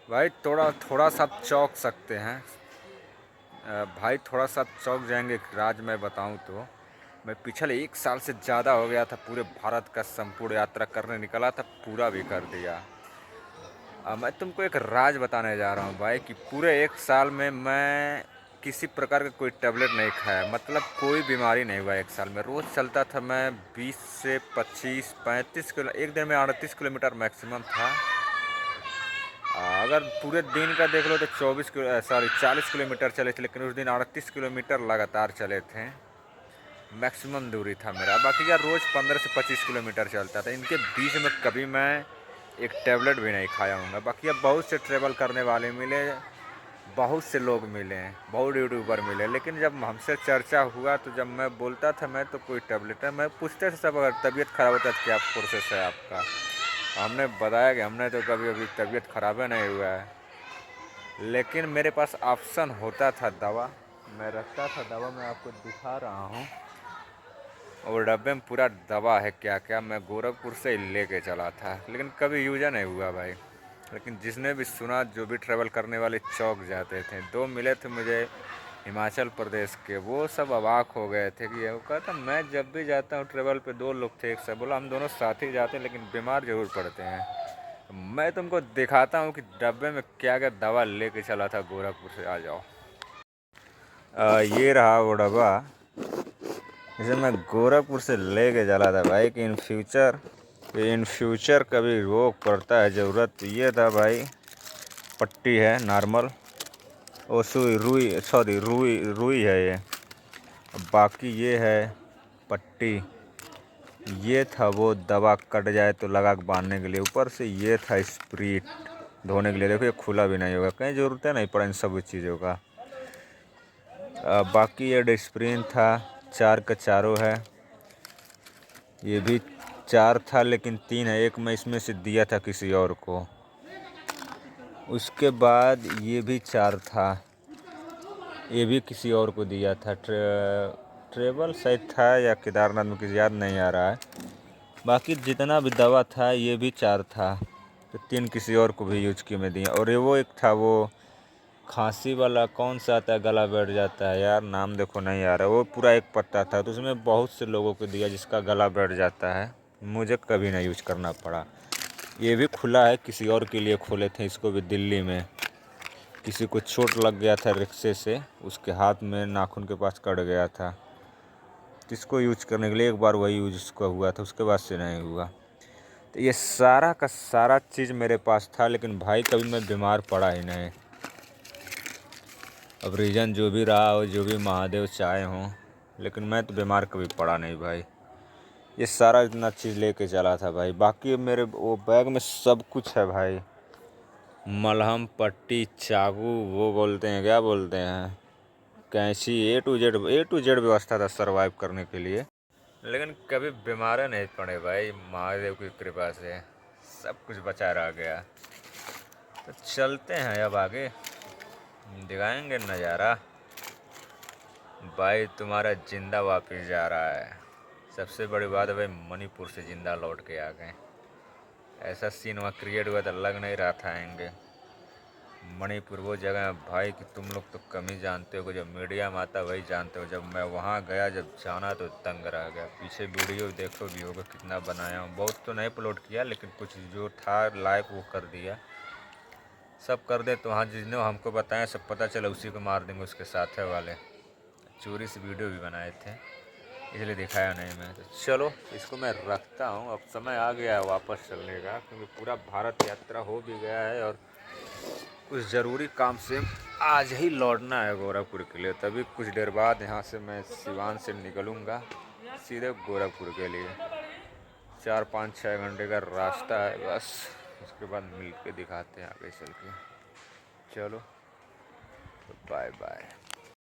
भाई थोड़ा थोड़ा सा आप चौंक सकते हैं। भाई थोड़ा सा आप चौंक जाएंगे। एक राज मैं बताऊं तो मैं पिछले 1 साल से ज़्यादा हो गया था, पूरे भारत का संपूर्ण यात्रा करने निकला था, पूरा भी कर दिया। मैं तुमको एक राज बताने जा रहा हूँ भाई कि पूरे 1 साल में मैं किसी प्रकार का कोई टेबलेट नहीं खाया, मतलब कोई बीमारी नहीं हुआ 1 साल में। रोज़ चलता था मैं 20 से 25 35 किलो, एक दिन में 38 किलोमीटर मैक्सिमम था। अगर पूरे दिन का देख लो तो 40 किलोमीटर चले थे, लेकिन उस दिन 38 किलोमीटर लगातार चले थे। मैक्सिमम दूरी था मेरा। बाकी यार रोज़ 15 से 25 किलोमीटर चलता था। इनके बीच में कभी मैं एक टैबलेट भी नहीं खाया हूँगा। बाकी अब बहुत से ट्रैवल करने वाले मिले, बहुत से लोग मिले हैं, बहुत यूट्यूबर मिले, लेकिन जब हमसे चर्चा हुआ तो जब मैं बोलता था मैं तो कोई टैबलेट है, मैं पूछते थे सब, अगर तबीयत ख़राब होता तो क्या प्रोसेस है आपका। हमने बताया कि हमने तो कभी अभी तबीयत ख़राब नहीं हुआ है, लेकिन मेरे पास ऑप्शन होता था दवा। मैं रखता था दवा, मैं आपको दिखा रहा हूँ। और डब्बे में पूरा दवा है क्या क्या, मैं गोरखपुर से ही लेके चला था, लेकिन कभी यूज नहीं हुआ भाई। लेकिन जिसने भी सुना, जो भी ट्रैवल करने वाले चौक जाते थे। 2 मिले थे मुझे हिमाचल प्रदेश के, वो सब अवाक हो गए थे कि वो कहता मैं जब भी जाता हूँ ट्रैवल पे, 2 लोग थे एक से, बोला हम दोनों साथ ही जाते हैं लेकिन बीमार ज़रूर पड़ते हैं। तो मैं तुमको दिखाता हूँ कि डब्बे में क्या क्या दवा लेके चला था गोरखपुर से। आ जाओ। ये रहा वो डब्बा, इसे मैं गोरखपुर से लेके चला था भाई कि इन फ्यूचर कभी रोग पड़ता है ज़रूरत तो। ये था भाई, पट्टी है नॉर्मल, ओ सुई रुई, सॉरी रुई रुई है ये। बाकी ये है पट्टी। ये था वो दवा कट जाए तो लगा के बांधने के लिए। ऊपर से ये था स्प्रीट धोने के लिए। देखो ये खुला भी नहीं होगा, कहीं ज़रूरत नहीं पड़ा इन सब चीज़ों का। बाकी ये डिस्प्रिन था, 4 का चारों है। ये भी 4 था लेकिन 3 है, एक मैं इसमें से दिया था किसी और को। उसके बाद ये भी 4 था, ये भी किसी और को दिया था। ट्रेवल शायद था या केदारनाथ में, किसी याद नहीं आ रहा है। बाकी जितना भी दवा था ये भी 4 था, तो 3 किसी और को भी यूज किए में दिया। और ये वो एक था, वो खांसी वाला कौन सा आता है, गला बैठ जाता है यार, नाम देखो नहीं आ रहा, वो पूरा एक पत्ता था, तो उसमें बहुत से लोगों को दिया जिसका गला बैठ जाता है। मुझे कभी नहीं यूज करना पड़ा। ये भी खुला है, किसी और के लिए खोले थे इसको भी। दिल्ली में किसी को चोट लग गया था रिक्शे से, उसके हाथ में नाखून के पास कट गया था, तो इसको यूज करने के लिए एक बार वही यूज उसका हुआ था, उसके बाद से नहीं हुआ। तो ये सारा का सारा चीज़ मेरे पास था, लेकिन भाई कभी मैं बीमार पड़ा ही नहीं। अब रीज़न जो भी रहा हो, जो भी महादेव चाहे हों, लेकिन मैं तो बीमार कभी पड़ा नहीं भाई। ये सारा इतना चीज़ लेके चला था भाई। बाकी मेरे वो बैग में सब कुछ है भाई, मलहम, पट्टी, चाकू, वो बोलते हैं क्या बोलते हैं, कैंची, ए टू जेड व्यवस्था था सर्वाइव करने के लिए। लेकिन कभी बीमार नहीं पड़े भाई, महादेव की कृपा से सब कुछ बचा रह गया। तो चलते हैं अब आगे, दिखाएंगे नज़ारा। भाई तुम्हारा जिंदा वापस जा रहा है। सबसे बड़ी बात है भाई, मणिपुर से जिंदा लौट के आ गए। ऐसा सीन वहाँ क्रिएट हुआ था, लग नहीं रहा था आएंगे। मणिपुर वो जगह है भाई कि तुम लोग तो कम ही जानते हो, जब मीडिया में आता वही जानते हो। जब मैं वहाँ गया, जब जाना तो तंग रह गया। पीछे वीडियो देखो भी होगा कितना बनाया हूँ, बहुत तो नहीं अपलोड किया, लेकिन कुछ जो था लाइक वो कर दिया। सब कर दे तो वहाँ जिसने हमको बताया सब पता चला, उसी को मार देंगे, उसके साथ है वाले। चोरी से वीडियो भी बनाए थे, इसलिए दिखाया नहीं मैं। तो चलो इसको मैं रखता हूँ, अब समय आ गया है वापस चलने का, क्योंकि पूरा भारत यात्रा हो भी गया है और कुछ ज़रूरी काम से आज ही लौटना है गोरखपुर के लिए। तभी कुछ देर बाद यहाँ से मैं सिवान से निकलूँगा सीधे गोरखपुर के लिए। 4-5-6 घंटे का रास्ता है बस, उसके बाद मिल के दिखाते हैं आगे चल के। चलो, बाय बाय।